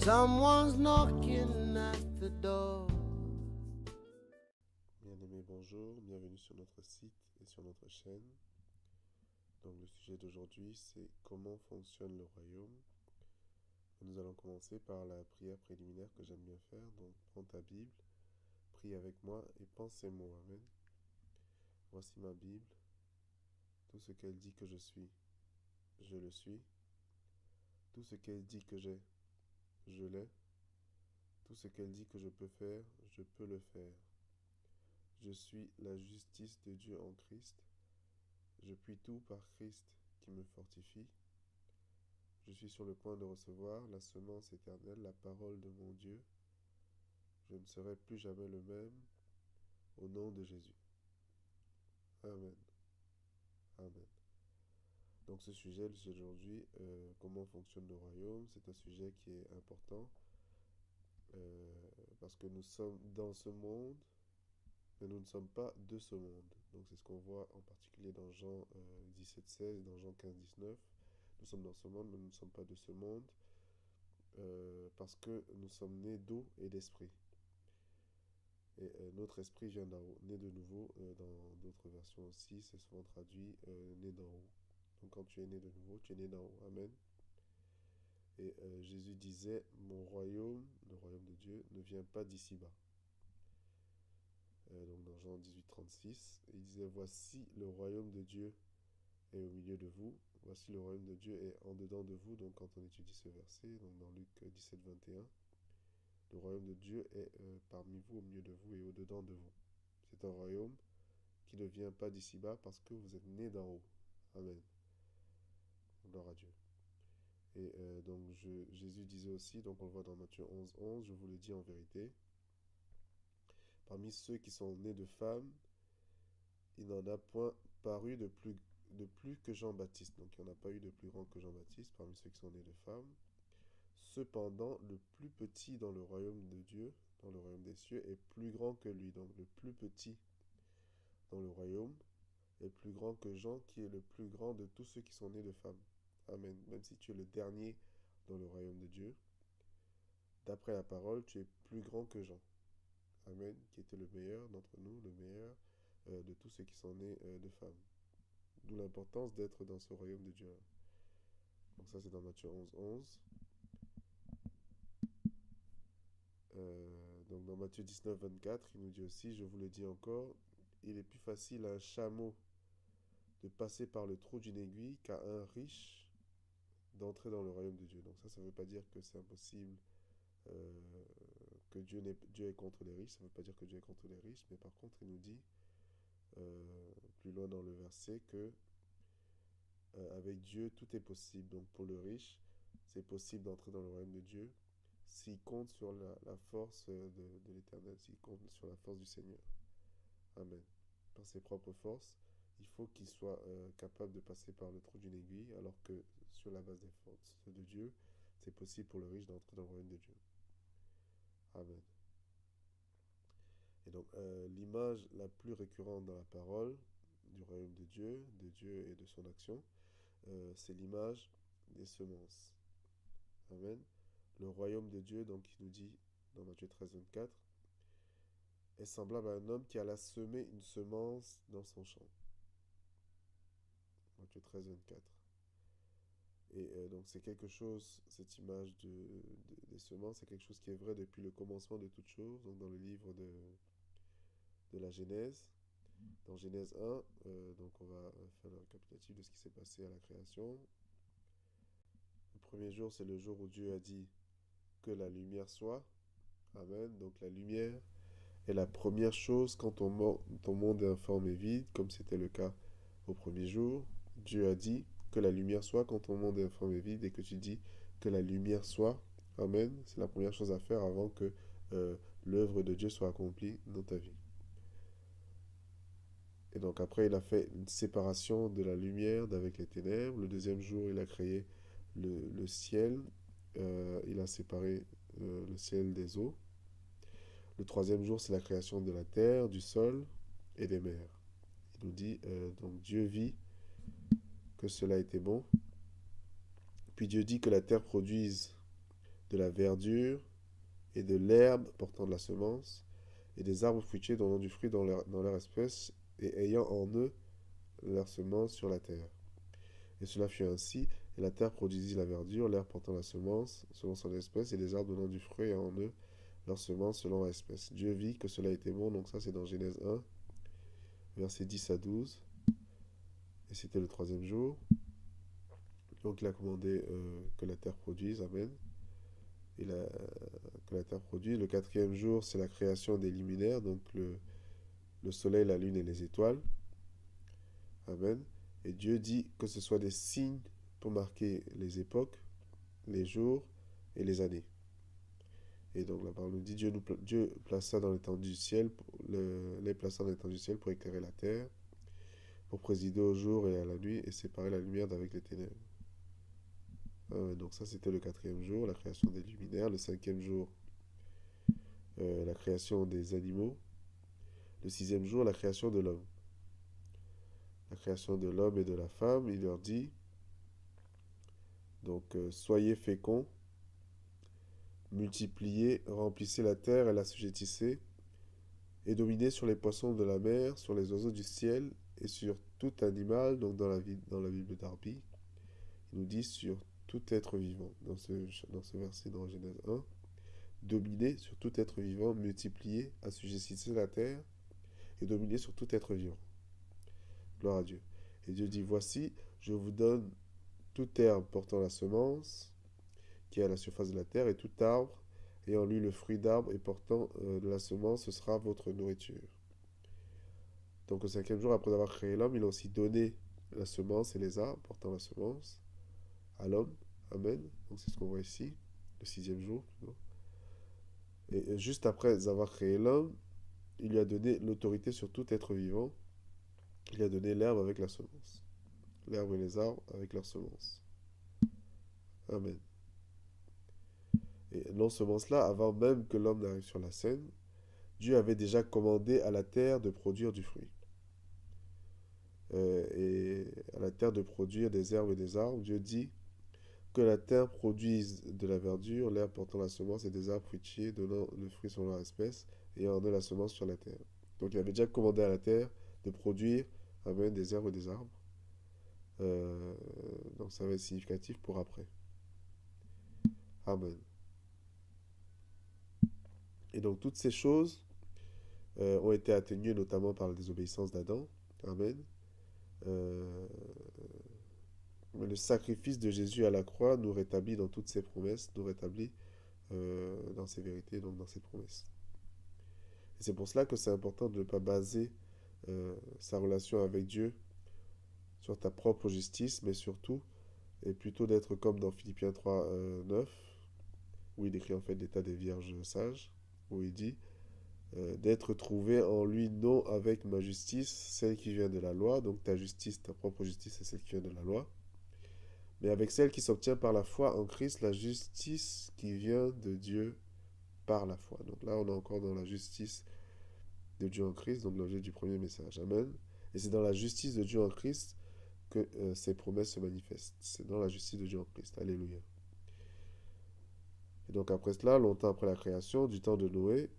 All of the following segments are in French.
Someone's knocking at the door. Bien-aimés, bonjour, bienvenue sur notre site et sur notre chaîne. Donc le sujet d'aujourd'hui, c'est comment fonctionne le royaume. Nous allons commencer par la prière préliminaire que j'aime bien faire. Donc prends ta Bible, prie avec moi et pense ces mots. Amen. Voici ma Bible. Tout ce qu'elle dit que je suis, je le suis. Tout ce qu'elle dit que j'ai, je l'ai. Tout ce qu'elle dit que je peux faire, je peux le faire. Je suis la justice de Dieu en Christ. Je puis tout par Christ qui me fortifie. Je suis sur le point de recevoir la semence éternelle, la parole de mon Dieu. Je ne serai plus jamais le même, au nom de Jésus. Amen. Amen. Donc ce sujet, le sujet d'aujourd'hui, comment fonctionne le royaume, c'est un sujet qui est important euh, parce que nous sommes dans ce monde, mais nous ne sommes pas de ce monde. Donc c'est ce qu'on voit en particulier dans Jean 17,16 et dans Jean 15,19. Nous sommes dans ce monde, mais nous ne sommes pas de ce monde parce que nous sommes nés d'eau et d'esprit. Et notre esprit vient d'en haut, né de nouveau. Dans d'autres versions aussi, c'est souvent traduit né d'en haut. Donc quand tu es né de nouveau, tu es né d'en haut. Amen. Et Jésus disait, mon royaume, le royaume de Dieu, ne vient pas d'ici-bas. Donc dans Jean 18,36, il disait, voici le royaume de Dieu est au milieu de vous. Voici le royaume de Dieu est en dedans de vous. Donc quand on étudie ce verset, donc dans Luc 17,21, le royaume de Dieu est parmi vous, au milieu de vous et au-dedans de vous. C'est un royaume qui ne vient pas d'ici-bas parce que vous êtes nés d'en haut. Amen. Gloire à Dieu. Et donc Jésus disait aussi, donc on le voit dans Matthieu 11,11, je vous le dis en vérité, parmi ceux qui sont nés de femmes, il n'en a point paru de plus que Jean-Baptiste. Donc il n'y en a pas eu de plus grand que Jean-Baptiste parmi ceux qui sont nés de femmes. Cependant, le plus petit dans le royaume de Dieu, dans le royaume des cieux, est plus grand que lui. Donc le plus petit dans le royaume est plus grand que Jean, qui est le plus grand de tous ceux qui sont nés de femmes. Amen. Même si tu es le dernier dans le royaume de Dieu, d'après la parole, tu es plus grand que Jean. Amen. Qui était le meilleur d'entre nous, le meilleur de tous ceux qui sont nés de femmes. D'où l'importance d'être dans ce royaume de Dieu. Donc ça, c'est dans Matthieu 11,11. Donc dans Matthieu 19,24, il nous dit aussi, je vous le dis encore, il est plus facile à un chameau de passer par le trou d'une aiguille qu'à un riche d'entrer dans le royaume de Dieu. Donc ça ne veut pas dire que c'est impossible, euh, que Dieu est contre les riches. Ça ne veut pas dire que Dieu est contre les riches, mais par contre, il nous dit, plus loin dans le verset, que avec Dieu, tout est possible. Donc pour le riche, c'est possible d'entrer dans le royaume de Dieu s'il compte sur la force de l'Éternel, s'il compte sur la force du Seigneur. Amen. Par ses propres forces, il faut qu'il soit capable de passer par le trou d'une aiguille, alors que sur la base des forces de Dieu, c'est possible pour le riche d'entrer dans le royaume de Dieu. Amen. Et donc, l'image la plus récurrente dans la parole du royaume de Dieu et de son action, c'est l'image des semences. Amen. Le royaume de Dieu, donc il nous dit dans Matthieu 13,24, est semblable à un homme qui alla semer une semence dans son champ. Matthieu 13,24. Et donc c'est quelque chose, cette image des semences, c'est quelque chose qui est vrai depuis le commencement de toutes choses. Donc dans le livre de la Genèse, dans Genèse 1, donc on va faire le récapitulatif de ce qui s'est passé à la création. Le premier jour, c'est le jour où Dieu a dit que la lumière soit. Amen. Donc la lumière est la première chose quand ton monde est informe et vide, comme c'était le cas au premier jour. Dieu a dit que la lumière soit quand ton monde est informe et vide et que tu dis que la lumière soit. Amen. C'est la première chose à faire avant que l'œuvre de Dieu soit accomplie dans ta vie. Et donc après, il a fait une séparation de la lumière d'avec les ténèbres. Le deuxième jour, il a créé le ciel. Il a séparé le ciel des eaux. Le troisième jour, c'est la création de la terre, du sol et des mers. Il nous dit, donc Dieu vit que cela était bon. Puis Dieu dit que la terre produise de la verdure et de l'herbe portant de la semence, et des arbres fruitiers donnant du fruit dans leur espèce, et ayant en eux leur semence sur la terre. Et cela fut ainsi, et la terre produisit la verdure, l'herbe portant la semence selon son espèce, et les arbres donnant du fruit ayant en eux leur semence selon leur espèce. Dieu vit que cela était bon, donc ça c'est dans Genèse 1, versets 10 à 12, et c'était le troisième jour. Donc il a commandé que la terre produise, amen. Que la terre produise. Le quatrième jour, c'est la création des luminaires, donc le soleil, la lune et les étoiles. Amen. Et Dieu dit que ce soit des signes pour marquer les époques, les jours et les années. Et donc la parole nous dit, Dieu plaça dans l'étendue du ciel, les plaça dans l'étendue du ciel pour éclairer la terre, pour présider au jour et à la nuit, et séparer la lumière d'avec les ténèbres. Donc ça c'était le quatrième jour, la création des luminaires. Le cinquième jour, la création des animaux. Le sixième jour, la création de l'homme. La création de l'homme et de la femme, il leur dit, donc soyez féconds, multipliez, remplissez la terre et l'assujettissez, et dominez sur les poissons de la mer, sur les oiseaux du ciel, et sur tout animal, donc dans la Bible d'Arby, il nous dit sur tout être vivant, dans ce verset dans Genèse 1, dominez sur tout être vivant, multipliez, assujettissez la terre, et dominez sur tout être vivant. Gloire à Dieu. Et Dieu dit, voici, je vous donne toute herbe portant la semence, qui est à la surface de la terre, et tout arbre ayant lui le fruit d'arbre et portant de la semence, ce sera votre nourriture. Donc au cinquième jour, après avoir créé l'homme, il a aussi donné la semence et les arbres portant la semence à l'homme. Amen. Donc c'est ce qu'on voit ici, le sixième jour. Et juste après avoir créé l'homme, il lui a donné l'autorité sur tout être vivant. Il lui a donné l'herbe avec la semence. L'herbe et les arbres avec leur semence. Amen. Et non seulement cela, avant même que l'homme n'arrive sur la scène, Dieu avait déjà commandé à la terre de produire du fruit. Et à la terre de produire des herbes et des arbres, Dieu dit que la terre produise de la verdure, l'herbe portant la semence et des arbres fruitiers donnant le fruit selon leur espèce, et en eux la semence sur la terre. Donc il avait déjà commandé à la terre de produire, amen, des herbes et des arbres. Donc ça va être significatif pour après. Amen. Et donc toutes ces choses ont été atténuées notamment par la désobéissance d'Adam. Amen. Mais le sacrifice de Jésus à la croix nous rétablit dans toutes ses promesses, nous rétablit dans ses vérités, donc dans ses promesses. Et c'est pour cela que c'est important de ne pas baser sa relation avec Dieu sur ta propre justice, mais surtout, et plutôt d'être comme dans Philippiens 3, 9, où il décrit en fait l'état des vierges sages, où il dit d'être trouvé en lui non avec ma justice, celle qui vient de la loi, donc ta justice, ta propre justice, c'est celle qui vient de la loi, mais avec celle qui s'obtient par la foi en Christ, la justice qui vient de Dieu par la foi. Donc là, on est encore dans la justice de Dieu en Christ, donc l'objet du premier message. Amen. Et c'est dans la justice de Dieu en Christ que ces promesses se manifestent. C'est dans la justice de Dieu en Christ. Alléluia. Et donc après cela, longtemps après la création, du temps de Noé,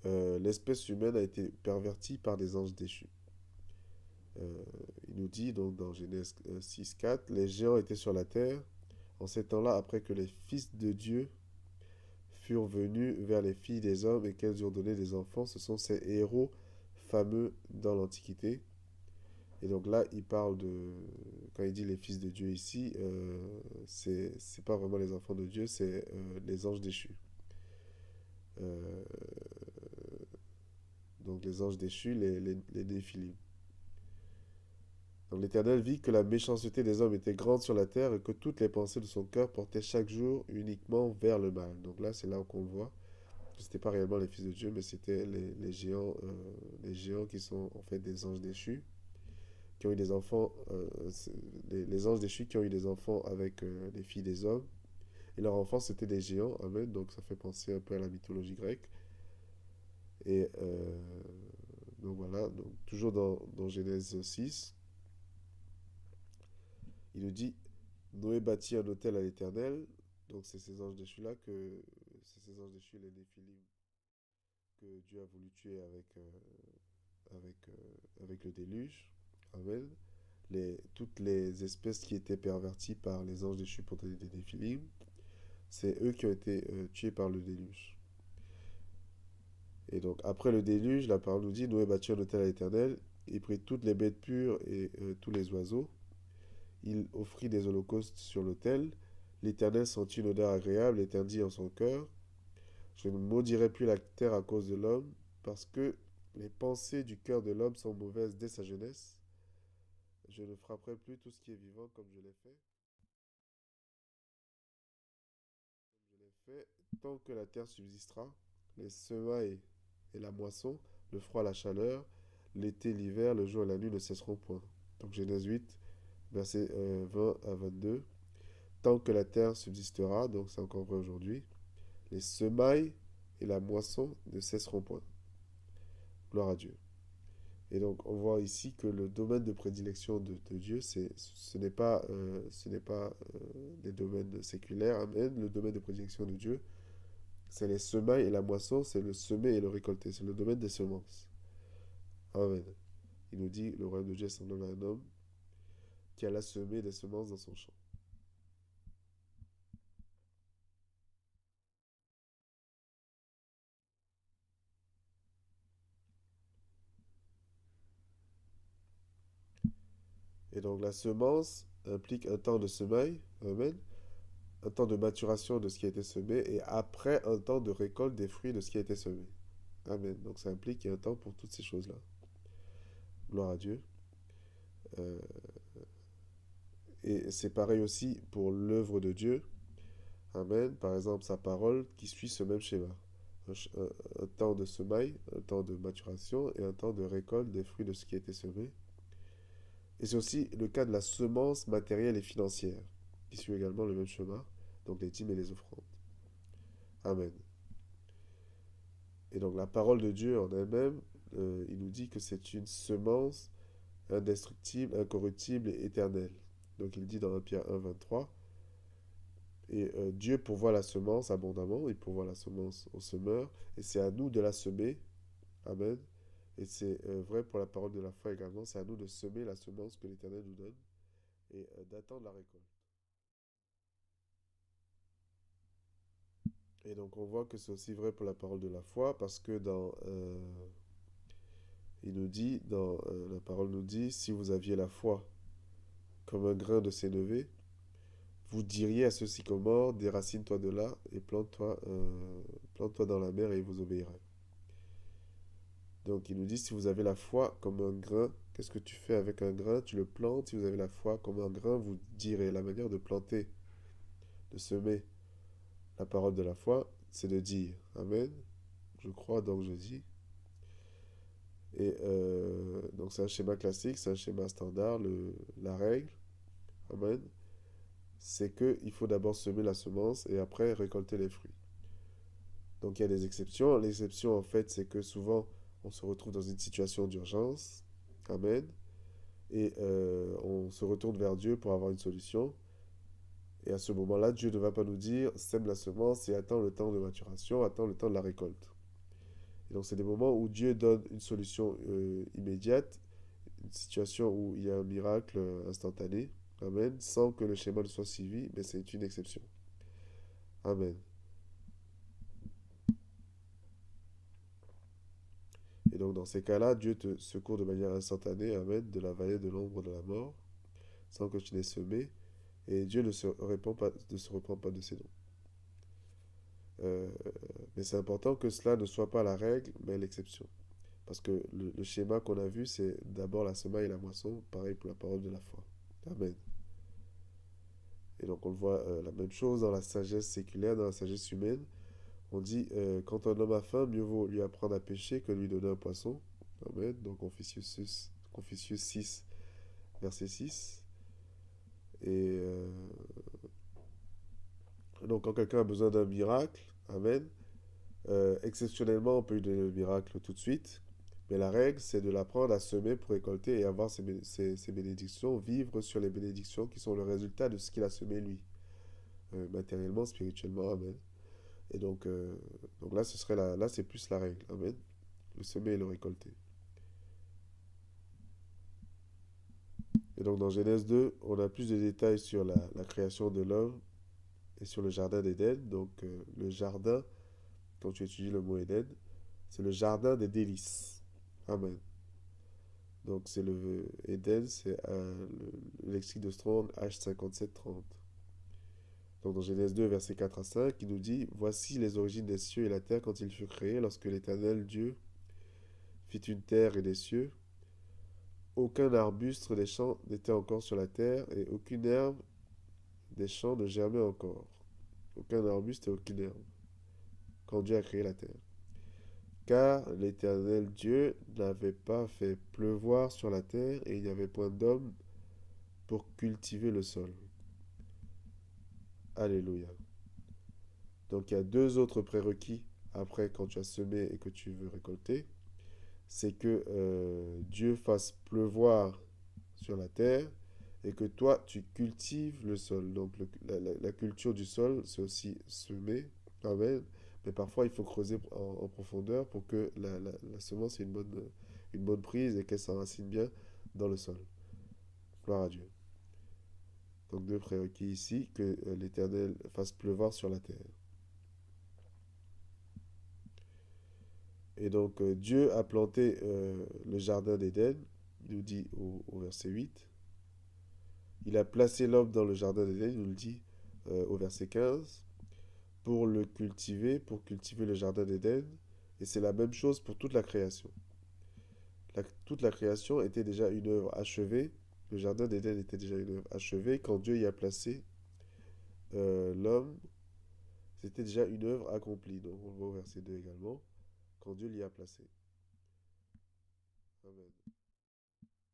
l'espèce humaine a été pervertie par des anges déchus. Il nous dit donc dans Genèse 6, 4, les géants étaient sur la terre en ces temps-là après que les fils de Dieu furent venus vers les filles des hommes et qu'elles eurent donné des enfants. Ce sont ces héros fameux dans l'Antiquité. Et donc là, il parle de... Quand il dit les fils de Dieu ici, c'est pas vraiment les enfants de Dieu, c'est les anges déchus. Donc les anges déchus, les Néphilim. Donc l'Éternel vit que la méchanceté des hommes était grande sur la terre et que toutes les pensées de son cœur portaient chaque jour uniquement vers le mal. Donc là, c'est là qu'on le voit. Ce n'était pas réellement les fils de Dieu, mais c'était les géants qui sont en fait des anges déchus, qui ont eu des enfants, les anges déchus qui ont eu des enfants avec les filles des hommes. Et leurs enfants, c'était des géants. Amen. Donc ça fait penser un peu à la mythologie grecque. Et donc voilà, donc, toujours dans Genèse 6, il nous dit Noé bâtit un autel à l'Éternel. Donc c'est ces anges déchus-là c'est ces anges déchus, les Néphilim, que Dieu a voulu tuer avec le déluge. Amen. Toutes les espèces qui étaient perverties par les anges déchus pour donner des Néphilim, c'est eux qui ont été tués par le déluge. Et donc, après le déluge, la parole nous dit, Noé bâtit un autel à l'Éternel, il prit toutes les bêtes pures et tous les oiseaux, il offrit des holocaustes sur l'autel, l'Éternel sentit une odeur agréable et dit en son cœur, je ne maudirai plus la terre à cause de l'homme, parce que les pensées du cœur de l'homme sont mauvaises dès sa jeunesse. Je ne frapperai plus tout ce qui est vivant comme je l'ai fait. Je l'ai fait tant que la terre subsistera, les semailles et la moisson, le froid, la chaleur, l'été, l'hiver, le jour et la nuit ne cesseront point. Donc Genèse 8, versets 20 à 22. Tant que la terre subsistera, donc c'est encore vrai aujourd'hui, les semailles et la moisson ne cesseront point. Gloire à Dieu. Et donc on voit ici que le domaine de prédilection de Dieu, ce n'est pas, des domaines séculaires. Amen. Le domaine de prédilection de Dieu, c'est les semailles et la moisson, c'est le semer et le récolter. C'est le domaine des semences. Amen. Il nous dit, le royaume de Dieu est semblable à un homme qui alla semer des semences dans son champ. Et donc la semence implique un temps de semaille, amen, un temps de maturation de ce qui a été semé, et après un temps de récolte des fruits de ce qui a été semé. Amen. Donc ça implique qu'il y a un temps pour toutes ces choses-là. Gloire à Dieu. Euh, et c'est pareil aussi pour l'œuvre de Dieu. Amen. Par exemple, sa parole qui suit ce même schéma. Un temps de semaille, un temps de maturation et un temps de récolte des fruits de ce qui a été semé. Et c'est aussi le cas de la semence matérielle et financière, qui suit également le même chemin, donc les dîmes et les offrandes. Amen. Et donc la parole de Dieu en elle-même, il nous dit que c'est une semence indestructible, incorruptible et éternelle. Donc il dit dans 1 Pierre 1, 23, et Dieu pourvoit la semence abondamment, il pourvoit la semence au semeur, et c'est à nous de la semer. Amen. Et c'est vrai pour la parole de la foi également, c'est à nous de semer la semence que l'Éternel nous donne et d'attendre la récolte. Et donc on voit que c'est aussi vrai pour la parole de la foi parce que il nous dit, la parole nous dit, si vous aviez la foi comme un grain de sénévé, vous diriez à ce sycomore, déracine-toi de là et plante-toi dans la mer et il vous obéira. Donc il nous dit, si vous avez la foi comme un grain, qu'est-ce que tu fais avec un grain? Tu le plantes. Si vous avez la foi comme un grain, vous direz. La manière de planter, de semer la parole de la foi, c'est de dire. Amen. Je crois, donc je dis. Et donc c'est un schéma classique, c'est un schéma standard, la règle. Amen. C'est qu'il faut d'abord semer la semence et après récolter les fruits. Donc il y a des exceptions. L'exception, en fait, c'est que souvent, on se retrouve dans une situation d'urgence. Amen. Et on se retourne vers Dieu pour avoir une solution. Et à ce moment-là, Dieu ne va pas nous dire sème la semence et attends le temps de maturation, attends le temps de la récolte. Et donc c'est des moments où Dieu donne une solution immédiate, une situation où il y a un miracle instantané. Amen. Sans que le schéma ne soit suivi, mais c'est une exception. Amen. Et donc dans ces cas-là, Dieu te secourt de manière instantanée, amen, de la vallée de l'ombre de la mort, sans que tu n'aies semé, et Dieu ne se repent pas de ses dons. Euh, mais c'est important que cela ne soit pas la règle, mais l'exception. Parce que le schéma qu'on a vu, c'est d'abord la semaille et la moisson, pareil pour la parole de la foi. Amen. Et donc on le voit la même chose dans la sagesse séculaire, dans la sagesse humaine. On dit, quand un homme a faim, mieux vaut lui apprendre à pêcher que lui donner un poisson. Amen. Donc Confucius 6, verset 6. Et donc quand quelqu'un a besoin d'un miracle, Amen, exceptionnellement on peut lui donner le miracle tout de suite. Mais la règle, c'est de l'apprendre à semer pour récolter et avoir ses bénédictions, vivre sur les bénédictions qui sont le résultat de ce qu'il a semé lui, matériellement, spirituellement, amen. Et donc là, là, c'est plus la règle, amen. Le semer et le récolter. Et donc dans Genèse 2, on a plus de détails sur la création de l'homme et sur le jardin d'Éden. Donc le jardin, quand tu étudies le mot Éden, c'est le jardin des délices. Amen. Donc c'est le Éden, c'est le lexique de Strong H5730. Donc dans Genèse 2, versets 4 à 5, il nous dit: Voici les origines des cieux et la terre quand ils furent créés, lorsque l'Éternel Dieu fit une terre et des cieux. Aucun arbuste des champs n'était encore sur la terre, et aucune herbe des champs ne germait encore. Aucun arbuste et aucune herbe, quand Dieu a créé la terre. Car l'Éternel Dieu n'avait pas fait pleuvoir sur la terre, et il n'y avait point d'homme pour cultiver le sol. Alléluia. Donc il y a deux autres prérequis après quand tu as semé et que tu veux récolter. C'est que Dieu fasse pleuvoir sur la terre et que toi, tu cultives le sol. Donc la culture du sol, c'est aussi semer. Amen. Mais parfois, il faut creuser en profondeur pour que la semence ait une bonne prise et qu'elle s'enracine bien dans le sol. Gloire à Dieu. Donc deux prérequis ici, que l'Éternel fasse pleuvoir sur la terre. Et donc Dieu a planté le jardin d'Éden, il nous dit au verset 8. Il a placé l'homme dans le jardin d'Éden, il nous le dit au verset 15, pour le cultiver, pour cultiver le jardin d'Éden. Et c'est la même chose pour toute la création. Toute la création était déjà une œuvre achevée. Le jardin d'Éden était déjà une œuvre achevée. Quand Dieu y a placé l'homme, c'était déjà une œuvre accomplie. Donc on le voit au verset 2 également, quand Dieu l'y a placé. Amen.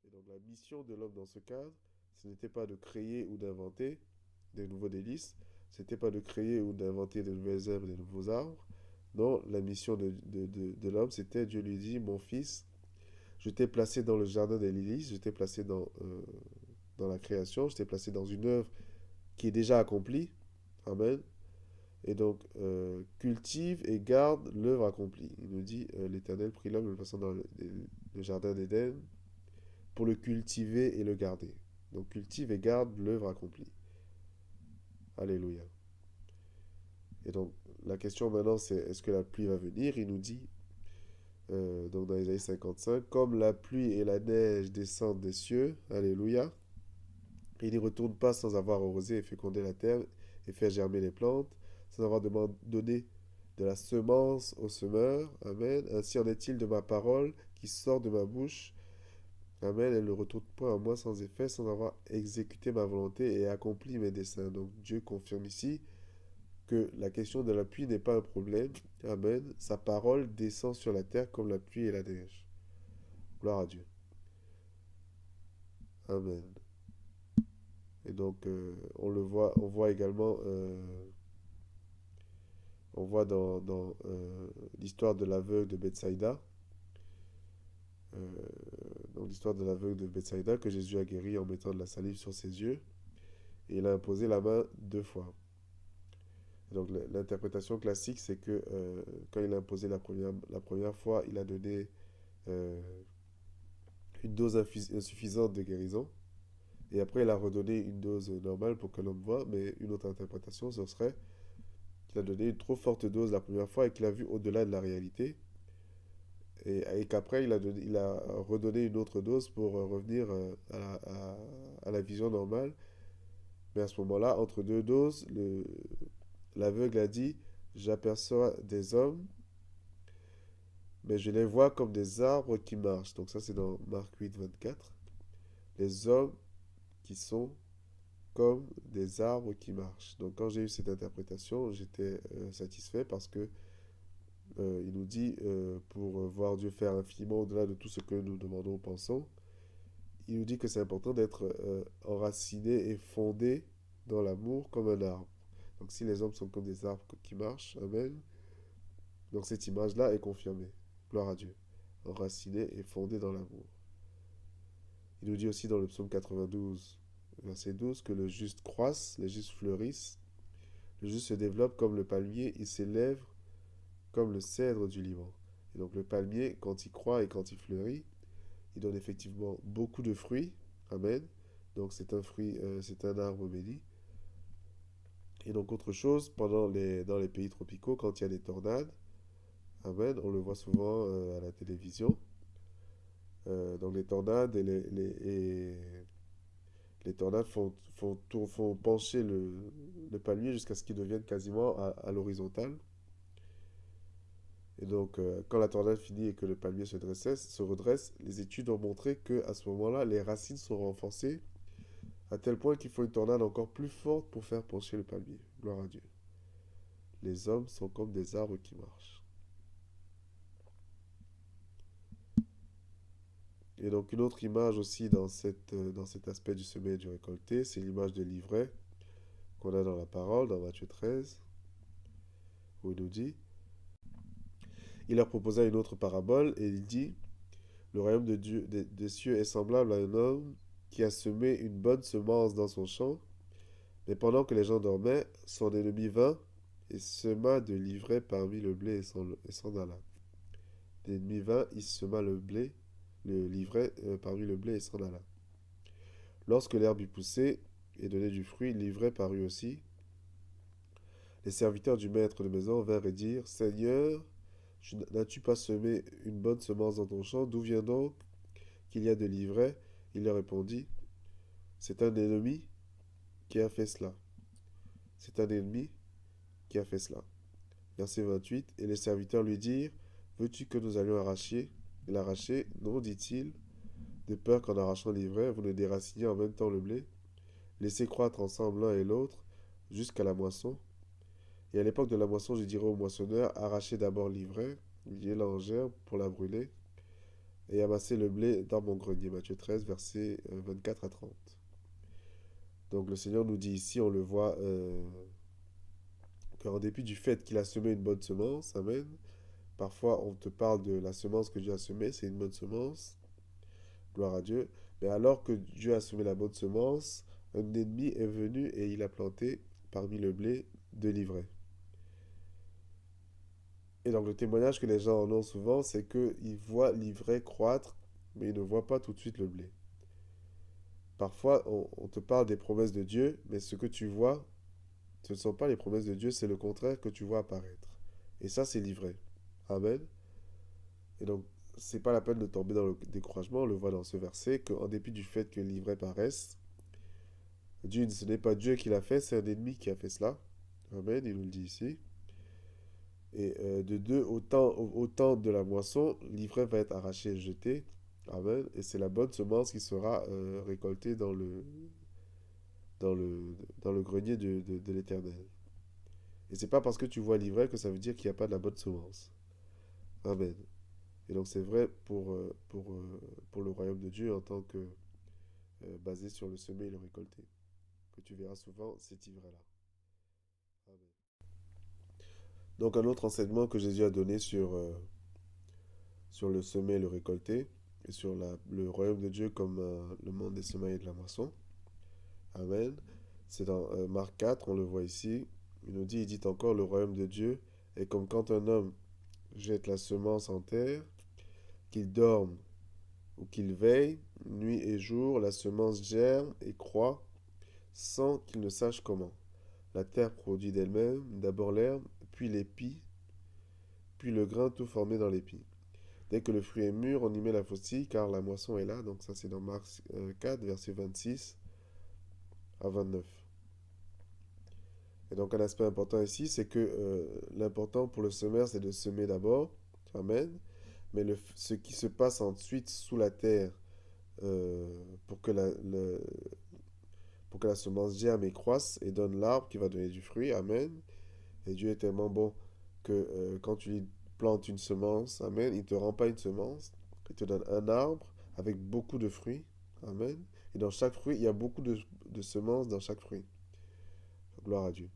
Et donc la mission de l'homme dans ce cadre, ce n'était pas de créer ou d'inventer des nouveaux délices, ce n'était pas de créer ou d'inventer de nouvelles herbes, des nouveaux arbres. Non, la mission de l'homme, c'était, Dieu lui dit: Mon fils, je t'ai placé dans le jardin des délices, je t'ai placé dans la création, je t'ai placé dans une œuvre qui est déjà accomplie. Amen. Et donc, cultive et garde l'œuvre accomplie. Il nous dit, l'Éternel prit l'homme, le plaçant dans le jardin d'Éden, pour le cultiver et le garder. Donc cultive et garde l'œuvre accomplie. Alléluia. Et donc la question maintenant c'est: est-ce que la pluie va venir? Il nous dit, donc dans Isaïe 55, comme la pluie et la neige descendent des cieux, alléluia, et n'y retournent pas sans avoir arrosé et fécondé la terre et fait germer les plantes, sans avoir donné de la semence au semeur, amen. Ainsi en est-il de ma parole qui sort de ma bouche. Amen, elle ne retourne point à moi sans effet, sans avoir exécuté ma volonté et accompli mes desseins. Donc Dieu confirme ici que la question de la pluie n'est pas un problème. Amen. Sa parole descend sur la terre comme la pluie et la neige. Gloire à Dieu. Amen. Et donc on voit également, on voit dans l'histoire de l'aveugle de Bethsaïda, dans l'histoire de l'aveugle de Bethsaïda, que Jésus a guéri en mettant de la salive sur ses yeux. Et il a imposé la main 2 fois. Donc l'interprétation classique, c'est que quand il a imposé la première fois, il a donné euh, une dose insuffisante de guérison. Et après, il a redonné une dose normale pour que l'homme voie. Mais une autre interprétation, ce serait qu'il a donné une trop forte dose la première fois et qu'il a vu au-delà de la réalité. Et qu'après, il a redonné une autre dose pour revenir à la vision normale. Mais à ce moment-là, entre deux doses, l'aveugle a dit: J'aperçois des hommes, mais je les vois comme des arbres qui marchent. Donc ça, c'est dans Marc 8, 24. Les hommes qui sont comme des arbres qui marchent. Donc quand j'ai eu cette interprétation, j'étais satisfait parce que il nous dit, pour voir Dieu faire infiniment au-delà de tout ce que nous demandons ou pensons, il nous dit que c'est important d'être enraciné et fondé dans l'amour comme un arbre. Donc si les hommes sont comme des arbres qui marchent, amen, donc cette image-là est confirmée. Gloire à Dieu. enraciné et fondé dans l'amour. Il nous dit aussi dans le psaume 92, verset 12, que le juste croisse, les justes fleurissent, le juste se développe comme le palmier, il s'élève comme le cèdre du Liban. Et donc le palmier, quand il croît et quand il fleurit, il donne effectivement beaucoup de fruits. Amen. Donc c'est un fruit, c'est un arbre béni. Et donc autre chose, dans les pays tropicaux, quand il y a des tornades, amen, on le voit souvent à la télévision. Donc les tornades les tornades font pencher le palmier jusqu'à ce qu'il devienne quasiment à l'horizontale. Et donc, quand la tornade finit et que le palmier se redresse, les études ont montré qu'à ce moment-là, les racines sont renforcées à tel point qu'il faut une tornade encore plus forte pour faire pencher le palmier. Gloire à Dieu. Les hommes sont comme des arbres qui marchent. Et donc, une autre image aussi dans cet aspect du semer et du récolté, c'est l'image de l'ivraie qu'on a dans la parole, dans Matthieu 13, où il nous dit, il leur proposa une autre parabole et il dit, le royaume de Dieu, des cieux est semblable à un homme qui a semé une bonne semence dans son champ, mais pendant que les gens dormaient, son ennemi vint et sema de l'ivraie parmi le blé et s'en alla. L'ennemi vint, il sema l'ivraie parmi le blé et s'en alla. Lorsque l'herbe eut poussé et donné du fruit, l'ivraie parut aussi. Les serviteurs du maître de maison vinrent et dirent, Seigneur, n'as-tu pas semé une bonne semence dans ton champ? D'où vient donc qu'il y a de l'ivraie? Il leur répondit, c'est un ennemi qui a fait cela. C'est un ennemi qui a fait cela. Verset 28, et les serviteurs lui dirent, veux-tu que nous allions l'arracher? Non, dit-il, de peur qu'en arrachant l'ivraie, vous ne déraciniez en même temps le blé. Laissez croître ensemble l'un et l'autre jusqu'à la moisson. Et à l'époque de la moisson, je dirai au moissonneur, arrachez d'abord l'ivraie, liez-la en gerbe pour la brûler, et amassez le blé dans mon grenier. Matthieu 13, versets 24 à 30. Donc le Seigneur nous dit ici, on le voit, qu'en dépit du fait qu'il a semé une bonne semence, amen, parfois on te parle de la semence que Dieu a semée, c'est une bonne semence, gloire à Dieu, mais alors que Dieu a semé la bonne semence, un ennemi est venu et il a planté parmi le blé de l'ivraie. Et donc le témoignage que les gens en ont souvent, c'est qu'ils voient l'ivraie croître, mais ils ne voient pas tout de suite le blé. Parfois, on te parle des promesses de Dieu, mais ce que tu vois, ce ne sont pas les promesses de Dieu, c'est le contraire que tu vois apparaître. Et ça, c'est l'ivraie. Amen. Et donc, c'est pas la peine de tomber dans le découragement. On le voit dans ce verset, qu'en dépit du fait que l'ivraie paraisse, Dieu, ce n'est pas Dieu qui l'a fait, c'est un ennemi qui a fait cela. Amen, il nous le dit ici. Et au temps de la moisson, l'ivraie va être arrachée et jetée. Amen. Et c'est la bonne semence qui sera récoltée dans le grenier de l'Éternel. Et c'est pas parce que tu vois l'ivraie que ça veut dire qu'il n'y a pas de la bonne semence. Amen. Et donc c'est vrai pour le royaume de Dieu en tant que basé sur le semer et le récolter. Que tu verras souvent cet ivraie-là. Amen. Donc un autre enseignement que Jésus a donné sur le semer et le récolter, et sur le royaume de Dieu comme le monde des semailles et de la moisson. Amen. C'est dans Marc 4, on le voit ici. Il dit encore, le royaume de Dieu est comme quand un homme jette la semence en terre, qu'il dorme ou qu'il veille, nuit et jour, la semence germe et croît sans qu'il ne sache comment. La terre produit d'elle-même d'abord l'herbe, puis l'épi, puis le grain tout formé dans l'épi. Dès que le fruit est mûr, on y met la faucille, car la moisson est là. Donc ça c'est dans Marc 4, versets 26 à 29. Et donc un aspect important ici, c'est que l'important pour le semeur, c'est de semer d'abord. Amen. Mais ce qui se passe ensuite sous la terre pour que pour que la semence germe et croisse et donne l'arbre qui va donner du fruit. Amen. Et Dieu est tellement bon que quand tu lui plantes une semence, amen, il ne te rend pas une semence, il te donne un arbre avec beaucoup de fruits. Amen. Et dans chaque fruit, il y a beaucoup de semences dans chaque fruit. Gloire à Dieu.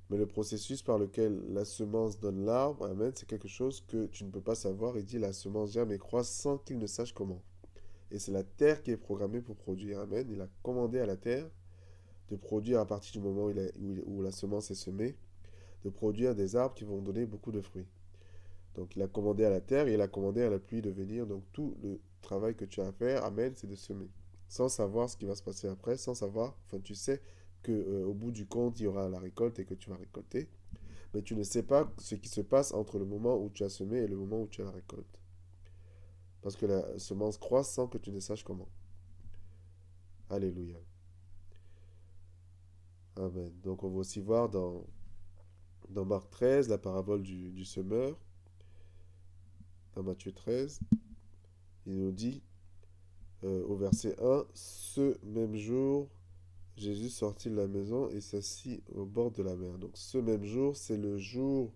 Mais le processus par lequel la semence donne l'arbre, amen, c'est quelque chose que tu ne peux pas savoir. Il dit la semence germe et croît sans qu'il ne sache comment. Et c'est la terre qui est programmée pour produire, amen. Il a commandé à la terre de produire à partir du moment où la semence est semée, de produire des arbres qui vont donner beaucoup de fruits. Donc il a commandé à la terre et il a commandé à la pluie de venir. Donc tout le travail que tu as à faire, amen, c'est de semer. Sans savoir ce qui va se passer après, sans savoir, enfin tu sais que au bout du compte, il y aura la récolte et que tu vas récolter. Mais tu ne sais pas ce qui se passe entre le moment où tu as semé et le moment où tu as la récolte. Parce que la semence croît sans que tu ne saches comment. Alléluia. Amen. Donc on va aussi voir dans Marc 13 la parabole du semeur. Dans Matthieu 13, il nous dit au verset 1, ce même jour, Jésus sortit de la maison et s'assit au bord de la mer. Donc ce même jour, c'est le jour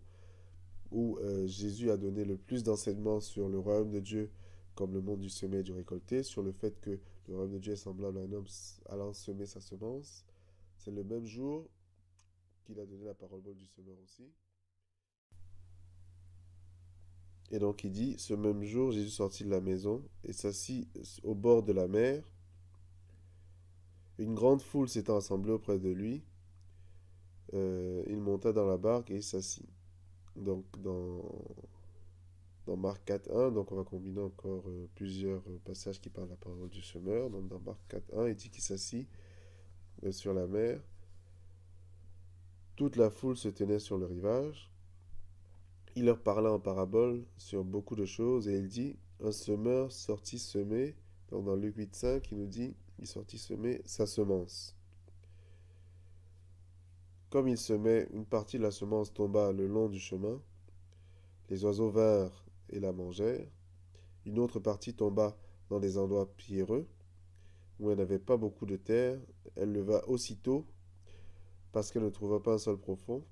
où Jésus a donné le plus d'enseignements sur le royaume de Dieu, comme le monde du semé et du récolté, sur le fait que le royaume de Dieu est semblable à un homme allant semer sa semence. C'est le même jour qu'il a donné la parabole du semeur aussi. Et donc il dit, ce même jour, Jésus sortit de la maison et s'assit au bord de la mer. Une grande foule s'étant assemblée auprès de lui, il monta dans la barque et il s'assit. Donc dans Marc 4.1, donc on va combiner encore plusieurs passages qui parlent de la parole du semeur. Donc dans Marc 4.1, il dit qu'il s'assit sur la mer. Toute la foule se tenait sur le rivage. Il leur parla en parabole sur beaucoup de choses et il dit, un semeur sortit semer. Donc dans Luc 8.5, il nous dit, il sortit semer sa semence. Comme il semait, une partie de la semence tomba le long du chemin. Les oiseaux vinrent et la mangèrent. Une autre partie tomba dans des endroits pierreux, où elle n'avait pas beaucoup de terre. Elle leva aussitôt, parce qu'elle ne trouva pas un sol profond.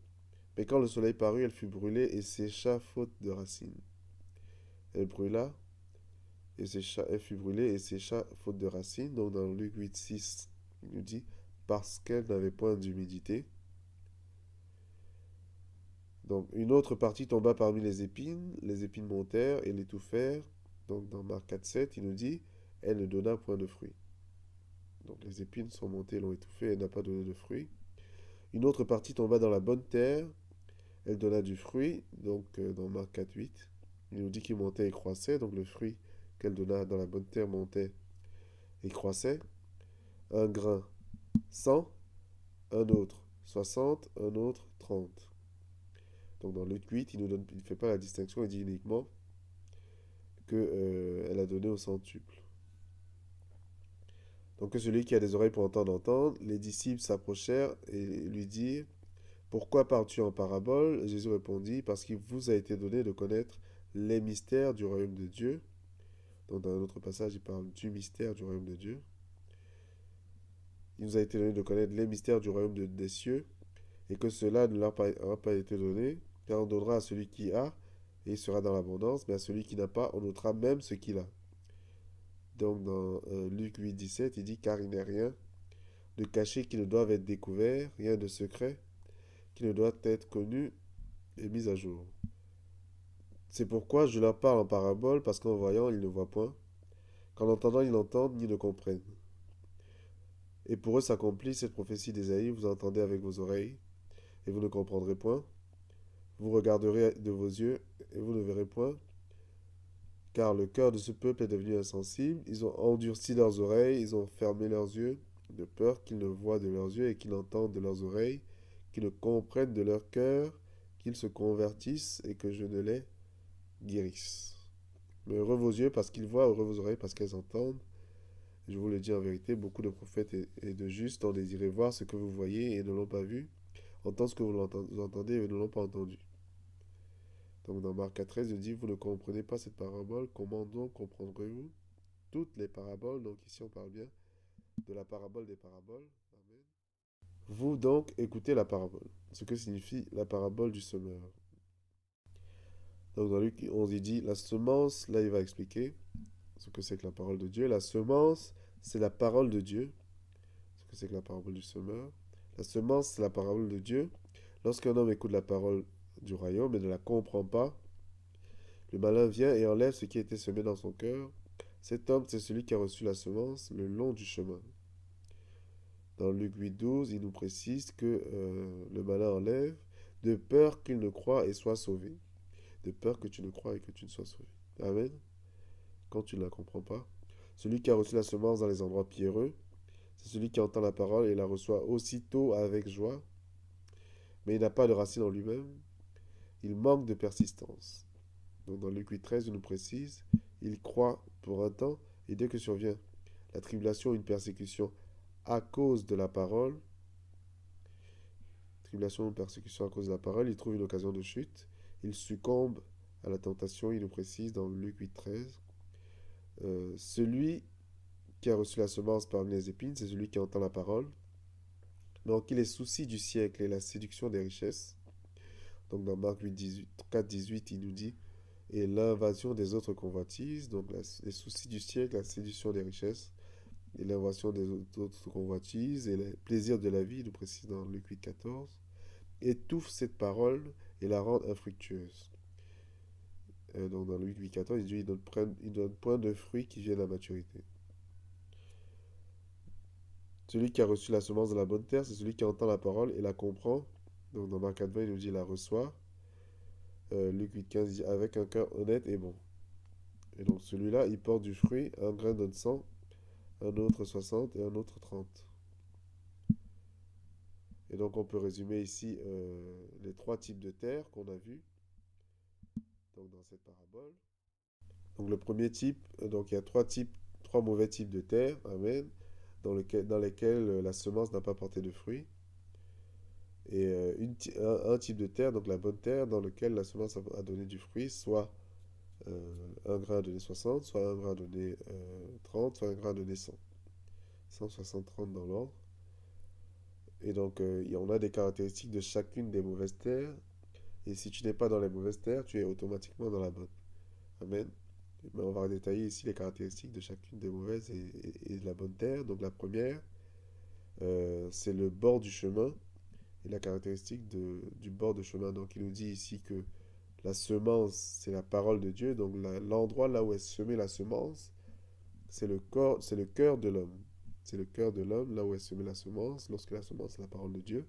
Mais quand le soleil parut, elle fut brûlée et sécha faute de racines. Elle brûla et sécha, elle fut brûlée et sécha faute de racines. Donc dans Luc 8.6, il nous dit, parce qu'elle n'avait point d'humidité. Donc une autre partie tomba parmi les épines montèrent et l'étouffèrent. Donc dans Marc 4.7, il nous dit, elle ne donna point de fruits. Donc les épines sont montées, l'ont étouffée, elle n'a pas donné de fruits. Une autre partie tomba dans la bonne terre, elle donna du fruit. Donc dans Marc 4.8, il nous dit qu'il montait et croissait. Donc le fruit qu'elle donna dans la bonne terre montait et croissait. Un grain 100, un autre 60, un autre 30. Donc dans Luc 8, il ne fait pas la distinction, il dit uniquement qu'elle a donné au centuple. Donc que celui qui a des oreilles pour entendre, entende. Les disciples s'approchèrent et lui dirent, pourquoi parles-tu en parabole? Jésus répondit, parce qu'il vous a été donné de connaître les mystères du royaume de Dieu. Donc dans un autre passage, il parle du mystère du royaume de Dieu. Il nous a été donné de connaître les mystères du royaume des cieux, et que cela ne leur aura pas été donné, car on donnera à celui qui a, et il sera dans l'abondance, mais à celui qui n'a pas, on ôtera même ce qu'il a. Donc dans Luc 8.17, il dit, car il n'est rien de caché qui ne doivent être découvert, rien de secret qui ne doit être connu et mis à jour. C'est pourquoi je leur parle en parabole, parce qu'en voyant, ils ne voient point, qu'en entendant, ils n'entendent ni ne comprennent. Et pour eux s'accomplit cette prophétie d'Ésaïe, vous entendez avec vos oreilles, et vous ne comprendrez point. Vous regarderez de vos yeux, et vous ne verrez point, car le cœur de ce peuple est devenu insensible. Ils ont endurci leurs oreilles, ils ont fermé leurs yeux, de peur qu'ils ne voient de leurs yeux et qu'ils n'entendent de leurs oreilles, qu'ils ne comprennent de leur cœur, qu'ils se convertissent et que je ne les guérisse. Mais heureux vos yeux parce qu'ils voient, heureux vos oreilles parce qu'elles entendent. Et je vous le dis en vérité, beaucoup de prophètes et de justes ont désiré voir ce que vous voyez et ne l'ont pas vu, entendre ce que vous entendez et ne l'ont pas entendu. Donc dans Marc 4.13, il dit, vous ne comprenez pas cette parabole, comment donc comprendrez-vous toutes les paraboles? Donc ici on parle bien de la parabole des paraboles. Amen. Vous donc écoutez la parabole. Ce que signifie la parabole du semeur. Donc dans Luc 11, il dit, la semence, là il va expliquer ce que c'est que la parole de Dieu. La semence, c'est la parole de Dieu. Ce que c'est que la parabole du semeur. La semence, c'est la parole de Dieu. Lorsqu'un homme écoute la parole du royaume et ne la comprend pas, le malin vient et enlève ce qui a été semé dans son cœur. Cet homme, c'est celui qui a reçu la semence le long du chemin. Dans Luc 8,12, il nous précise que le malin enlève de peur qu'il ne croie et soit sauvé. De peur que tu ne crois et que tu ne sois sauvé. Amen. Quand tu ne la comprends pas. Celui qui a reçu la semence dans les endroits pierreux, c'est celui qui entend la parole et la reçoit aussitôt avec joie, mais il n'a pas de racine en lui-même. Il manque de persistance. Donc dans Luc 8,13, il nous précise, il croit pour un temps, et dès que survient la tribulation ou une persécution à cause de la parole, tribulation ou persécution à cause de la parole, il trouve une occasion de chute, il succombe à la tentation, il nous précise dans Luc 8,13. Celui qui a reçu la semence parmi les épines, c'est celui qui entend la parole, mais en qui les soucis du siècle et la séduction des richesses. Donc dans Marc 4,18, il nous dit, et l'invasion des autres convoitises, donc les soucis du siècle, la séduction des richesses, et l'invasion des autres convoitises, et les plaisirs de la vie, il nous précise dans Luc 8,14, étouffe cette parole et la rend infructueuse. Donc dans Luc 8,14, il dit, il donne point de fruits qui viennent à maturité. Celui qui a reçu la semence de la bonne terre, c'est celui qui entend la parole et la comprend. Donc dans Marc 4,20, il nous dit, la reçoit. Luc 8,15 dit, avec un cœur honnête et bon. Et donc celui-là, il porte du fruit, un grain donne 100, un autre 60 et un autre 30. Et donc on peut résumer ici les trois types de terre qu'on a vus donc dans cette parabole. Donc le premier type, donc il y a trois mauvais types de terre, amen, dans lesquels la semence n'a pas porté de fruits. Et un type de terre, donc la bonne terre, dans lequel la semence a donné du fruit, soit un grain a donné 60, soit un grain a donné 30, soit un grain a donné 100. 160, 30 dans l'ordre. Et donc, on a des caractéristiques de chacune des mauvaises terres. Et si tu n'es pas dans les mauvaises terres, tu es automatiquement dans la bonne. Amen. Mais on va détailler ici les caractéristiques de chacune des mauvaises et de la bonne terre. Donc la première, c'est le bord du chemin et la caractéristique du bord de chemin. Donc il nous dit ici que la semence, c'est la parole de Dieu. Donc l'endroit là où est semée la semence, c'est le cœur de l'homme. C'est le cœur de l'homme, là où est semée la semence, lorsque la semence est la parole de Dieu.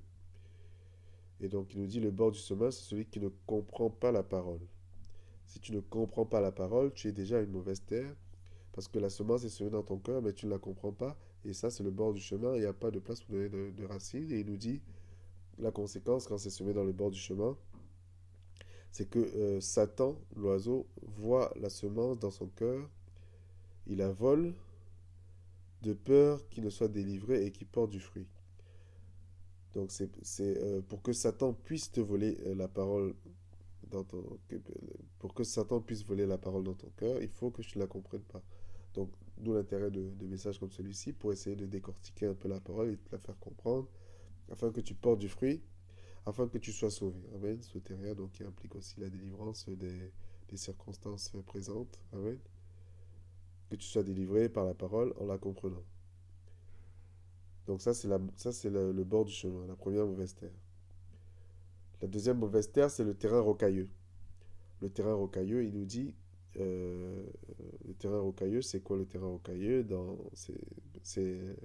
Et donc il nous dit le bord du chemin, c'est celui qui ne comprend pas la parole. Si tu ne comprends pas la parole, tu es déjà une mauvaise terre, parce que la semence est semée dans ton cœur, mais tu ne la comprends pas. Et ça, c'est le bord du chemin, il n'y a pas de place pour donner de racines. Et il nous dit, la conséquence, quand c'est semé dans le bord du chemin, c'est que Satan, l'oiseau, voit la semence dans son cœur, il la vole, de peur qu'il ne soit délivré et qu'il porte du fruit. Donc c'est pour que Satan puisse te voler la parole dans ton, pour que Satan puisse voler la parole dans ton cœur, il faut que tu ne la comprennes pas. Donc, d'où l'intérêt de messages comme celui-ci pour essayer de décortiquer un peu la parole et de te la faire comprendre, afin que tu portes du fruit, afin que tu sois sauvé. Amen. Sotéria, donc qui implique aussi la délivrance des circonstances présentes. Amen. Que tu sois délivré par la parole en la comprenant. Donc ça, c'est le bord du chemin, la première mauvaise terre. La deuxième mauvaise terre, c'est le terrain rocailleux. Le terrain rocailleux, il nous dit, le terrain rocailleux, c'est quoi le terrain rocailleux c'est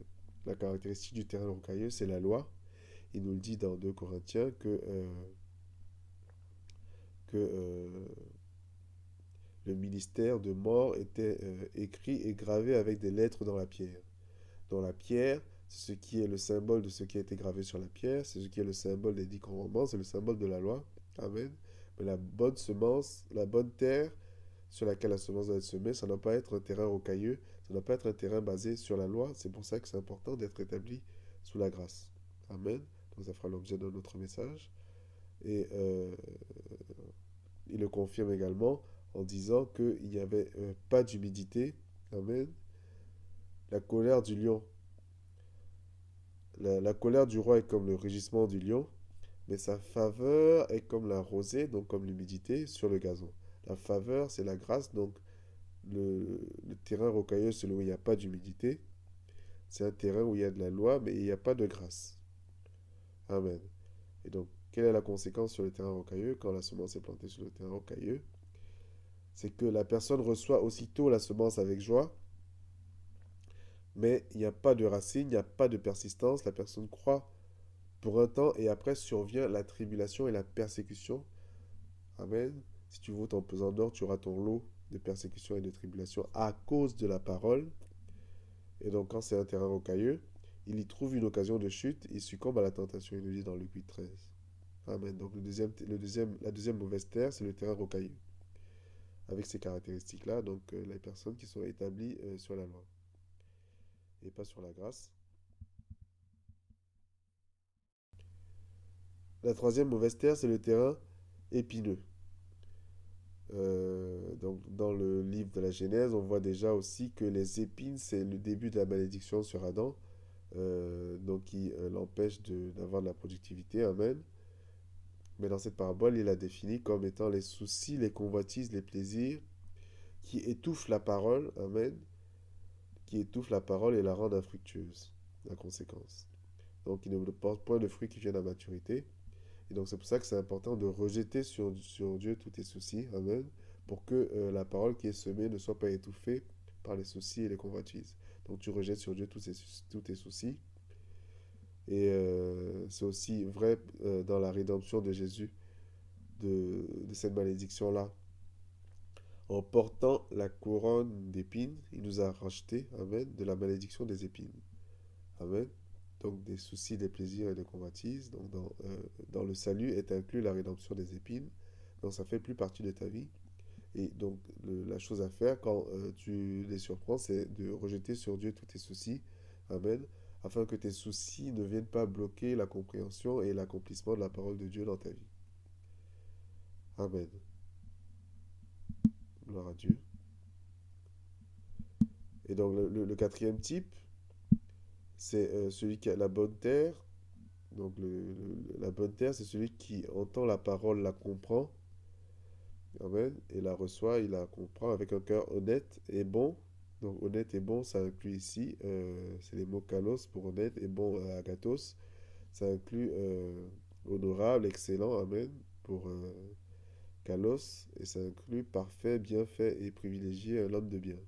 la caractéristique du terrain rocailleux, c'est la loi. Il nous le dit dans 2 Corinthiens que le ministère de mort était écrit et gravé avec des lettres dans la pierre. Dans la pierre, c'est ce qui est le symbole de ce qui a été gravé sur la pierre, c'est ce qui est le symbole des 10 commandements, c'est le symbole de la loi. Amen. Mais la bonne semence, la bonne terre sur laquelle la semence doit être semée, ça ne doit pas être un terrain rocailleux, ça ne doit pas être un terrain basé sur la loi. C'est pour ça que c'est important d'être établi sous la grâce. Amen. Donc ça fera l'objet d'un autre message. Et il le confirme également en disant qu'il n'y avait pas d'humidité. Amen. La colère du lion. La colère du roi est comme le rugissement du lion, mais sa faveur est comme la rosée, donc comme l'humidité, sur le gazon. La faveur, c'est la grâce, donc le terrain rocailleux, celui où il n'y a pas d'humidité, c'est un terrain où il y a de la loi, mais il n'y a pas de grâce. Amen. Et donc, Quelle est la conséquence sur le terrain rocailleux quand la semence est plantée sur le terrain rocailleux? C'est que la personne reçoit aussitôt la semence avec joie, mais il n'y a pas de racine, il n'y a pas de persistance. La personne croit pour un temps et après survient la tribulation et la persécution. Amen. Si tu votes en pesant d'or, tu auras ton lot de persécution et de tribulation à cause de la parole. Et donc, quand c'est un terrain rocailleux, il y trouve une occasion de chute, il succombe à la tentation, il nous dit dans Luc 8:13. Amen. Donc, la deuxième mauvaise terre, c'est le terrain rocailleux. Avec ces caractéristiques-là, donc les personnes qui sont établies sur la loi et pas sur la grâce. La troisième mauvaise terre, c'est le terrain épineux. Donc, dans le livre de la Genèse, on voit déjà aussi que les épines, c'est le début de la malédiction sur Adam, donc qui l'empêche d'avoir de la productivité. Amen. Mais dans cette parabole, il a défini comme étant les soucis, les convoitises, les plaisirs qui étouffent la parole. Amen. Qui étouffent la parole et la rendent infructueuse. La conséquence. Donc, il ne porte point de fruits qui viennent à maturité. Et donc, c'est pour ça que c'est important de rejeter sur Dieu tous tes soucis. Amen. Pour que la parole qui est semée ne soit pas étouffée par les soucis et les convoitises. Donc, tu rejettes sur Dieu tous tes soucis. Et c'est aussi vrai dans la rédemption de Jésus, de cette malédiction-là. En portant la couronne d'épines, il nous a rachetés, amen, de la malédiction des épines. Amen. Donc des soucis, des plaisirs et des convoitises. Donc dans le salut est inclus la rédemption des épines. Donc ça fait plus partie de ta vie. Et donc la chose à faire quand tu les surprends, c'est de rejeter sur Dieu tous tes soucis. Amen. Afin que tes soucis ne viennent pas bloquer la compréhension et l'accomplissement de la parole de Dieu dans ta vie. Amen. Gloire à Dieu. Et donc le quatrième type, c'est celui qui a la bonne terre. Donc la bonne terre, c'est celui qui entend la parole, la comprend. Amen. Et la reçoit, il la comprend avec un cœur honnête et bon. Donc honnête et bon, ça inclut ici, c'est les mots kalos pour honnête et bon agathos. Ça inclut honorable, excellent, amen, pour kalos. Et ça inclut parfait, bien fait et privilégié, un homme de bien.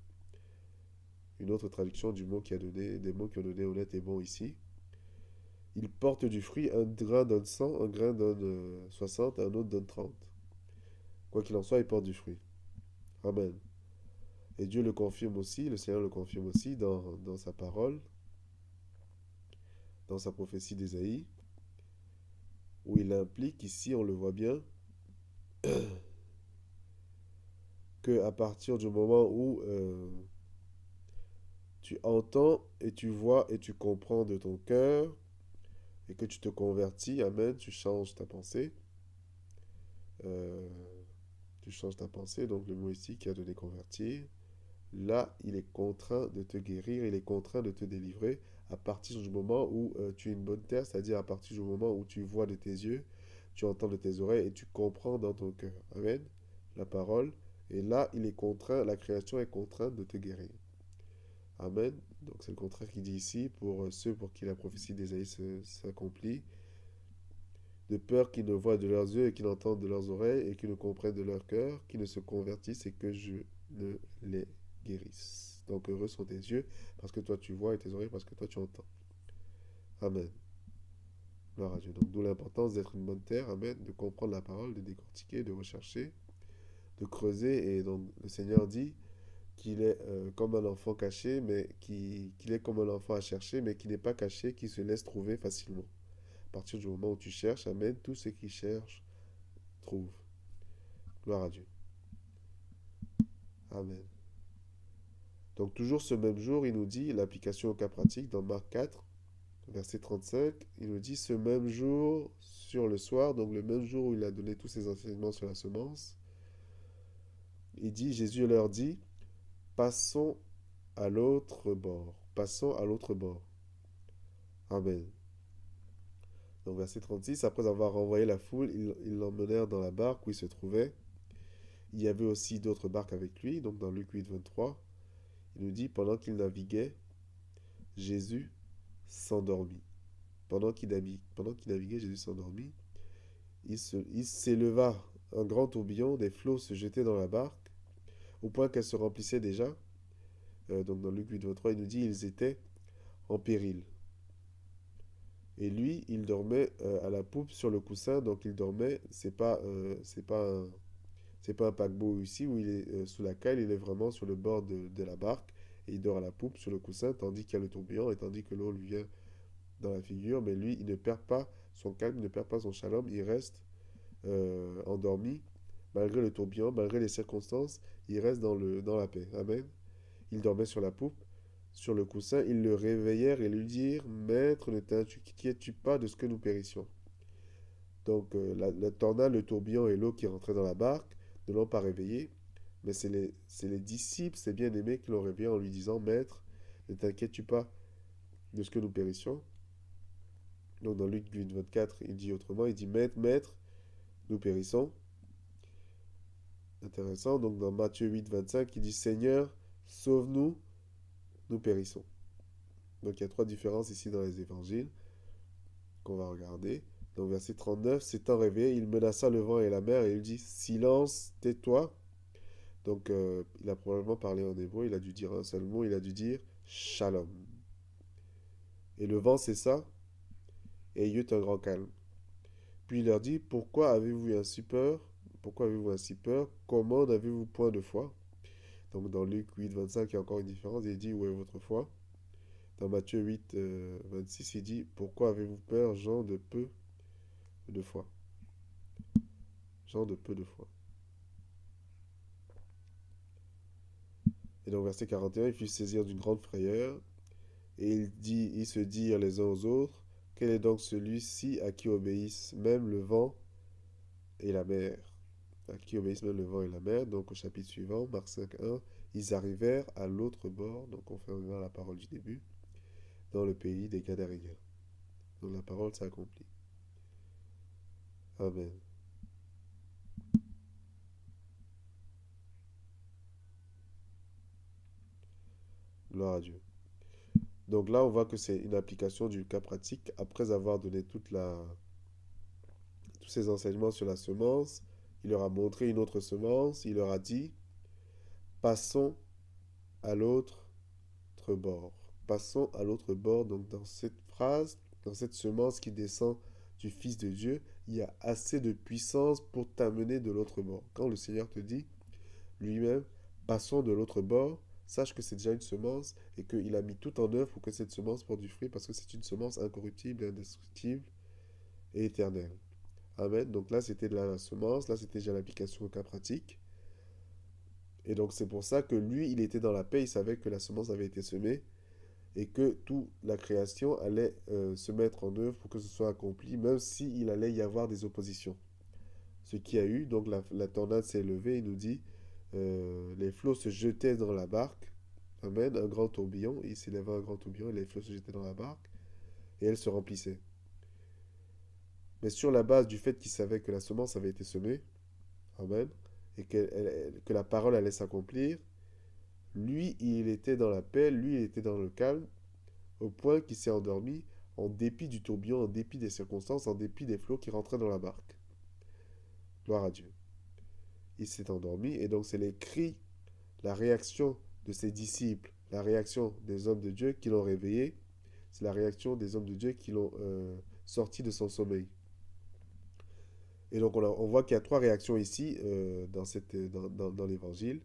Une autre traduction du mot qui a donné, des mots qui ont donné honnête et bon ici. Il porte du fruit, un grain donne 100, un grain donne 60, un autre donne 30. Quoi qu'il en soit, il porte du fruit. Amen. Et Dieu le confirme aussi, le Seigneur le confirme aussi dans sa parole, dans sa prophétie d'Ésaïe, où il implique ici, on le voit bien, qu'à partir du moment où tu entends et tu vois et tu comprends de ton cœur, et que tu te convertis, amen, tu changes ta pensée. Tu changes ta pensée, donc le mot ici qui a donné convertir. Là, il est contraint de te guérir, il est contraint de te délivrer à partir du moment où tu es une bonne terre, c'est-à-dire à partir du moment où tu vois de tes yeux, tu entends de tes oreilles et tu comprends dans ton cœur. Amen. La parole. Et là, il est contraint, la création est contrainte de te guérir. Amen. Donc c'est le contraire qu'il dit ici pour ceux pour qui la prophétie d'Ésaïe s'accomplit. De peur qu'ils ne voient de leurs yeux et qu'ils n'entendent de leurs oreilles et qu'ils ne comprennent de leur cœur, qu'ils ne se convertissent et que je ne les guérisse. Donc heureux sont tes yeux parce que toi tu vois et tes oreilles parce que toi tu entends. Amen. Gloire à Dieu. Donc d'où l'importance d'être une bonne terre. Amen. De comprendre la parole, de décortiquer, de rechercher, de creuser. Et donc le Seigneur dit qu'il est comme un enfant caché, mais qu'il est comme un enfant à chercher, mais qui n'est pas caché, qui se laisse trouver facilement. À partir du moment où tu cherches, amen, tout ce qui cherche trouve. Gloire à Dieu. Amen. Donc toujours ce même jour, il nous dit l'application au cas pratique dans Marc 4, verset 35. Il nous dit ce même jour sur le soir, donc le même jour où il a donné tous ses enseignements sur la semence. Il dit, Jésus leur dit, passons à l'autre bord. Passons à l'autre bord. Amen. Donc verset 36, après avoir renvoyé la foule, ils l'emmenèrent dans la barque où il se trouvait. Il y avait aussi d'autres barques avec lui, donc dans Luc 8, 23. Il nous dit, pendant qu'il naviguait, Jésus s'endormit. Pendant qu'il naviguait, Jésus s'endormit. il s'éleva un grand tourbillon, des flots se jetaient dans la barque, au point qu'elle se remplissait déjà. Donc dans Luc 8, 23, il nous dit ils étaient en péril. Et lui, il dormait à la poupe sur le coussin, donc il dormait. C'est pas un paquebot ici où il est sous la cale, il est vraiment sur le bord de la barque et il dort à la poupe sur le coussin, tandis qu'il y a le tourbillon et tandis que l'eau lui vient dans la figure. Mais lui, il ne perd pas son calme, il ne perd pas son shalom, il reste endormi malgré le tourbillon, malgré les circonstances, il reste dans la paix. Amen. Il dormait sur la poupe, sur le coussin, ils le réveillèrent et lui dirent, Maître, ne t'inquiètes-tu pas de ce que nous périssions? Donc la tornade, le tourbillon et l'eau qui rentraient dans la barque ne l'ont pas réveillé, mais c'est les disciples, ses bien-aimés, qui l'ont réveillé en lui disant, Maître, ne t'inquiètes-tu pas de ce que nous périssions? Donc dans Luc 8, 24, il dit autrement, il dit, Maître, Maître, nous périssons. Intéressant. Donc dans Matthieu 8, 25, il dit, Seigneur, sauve-nous, nous périssons. Donc il y a trois différences ici dans les évangiles qu'on va regarder. Donc verset 39, s'étant réveillé, il menaça le vent et la mer et il dit, Silence, tais-toi. Donc il a probablement parlé en hébreu, il a dû dire un seul mot, il a dû dire Shalom. Et le vent cessa et il y eut un grand calme. Puis il leur dit, pourquoi avez-vous ainsi peur? Pourquoi avez-vous ainsi peur? Comment n'avez-vous point de foi? Donc dans Luc 8, 25, il y a encore une différence, il dit, où est votre foi? Dans Matthieu 8, 26, il dit, pourquoi avez-vous peur, gens de peu de foi? Gens de peu de foi. Et donc verset 41, ils furent saisis d'une grande frayeur, et ils se dirent les uns aux autres, quel est donc celui-ci à qui obéissent même le vent et la mer? À qui obéissent même le vent et la mer? Donc au chapitre suivant, Marc 5, 1, ils arrivèrent à l'autre bord, donc on fait revenir la parole du début, dans le pays des Gadaréens. Donc la parole s'accomplit. Amen. Gloire à Dieu. Donc là, on voit que c'est une application du cas pratique. Après avoir donné tous ces enseignements sur la semence, il leur a montré une autre semence. Il leur a dit, passons à l'autre bord. Passons à l'autre bord. Donc dans cette phrase, dans cette semence qui descend du Fils de Dieu, il y a assez de puissance pour t'amener de l'autre bord. Quand le Seigneur te dit lui-même, passons de l'autre bord, sache que c'est déjà une semence et qu'il a mis tout en œuvre pour que cette semence porte du fruit parce que c'est une semence incorruptible, indestructible et éternelle. Amen. Donc là, c'était de la semence, là, c'était déjà l'application au cas pratique. Et donc c'est pour ça que lui, il était dans la paix, il savait que la semence avait été semée et que toute la création allait se mettre en œuvre pour que ce soit accompli, même s'il allait y avoir des oppositions. Ce qui a eu, donc la tornade s'est levée, il nous dit, les flots se jetaient dans la barque, amen, un grand tourbillon, il s'élevait un grand tourbillon, et les flots se jetaient dans la barque, et elle se remplissait. Mais sur la base du fait qu'il savait que la semence avait été semée, amen, et que la parole allait s'accomplir, lui, il était dans la paix, lui, il était dans le calme, au point qu'il s'est endormi en dépit du tourbillon, en dépit des circonstances, en dépit des flots qui rentraient dans la barque. Gloire à Dieu. Il s'est endormi, et donc c'est les cris, la réaction de ses disciples, la réaction des hommes de Dieu qui l'ont réveillé, c'est la réaction des hommes de Dieu qui l'ont sorti de son sommeil. Et donc on voit qu'il y a trois réactions ici dans l'évangile,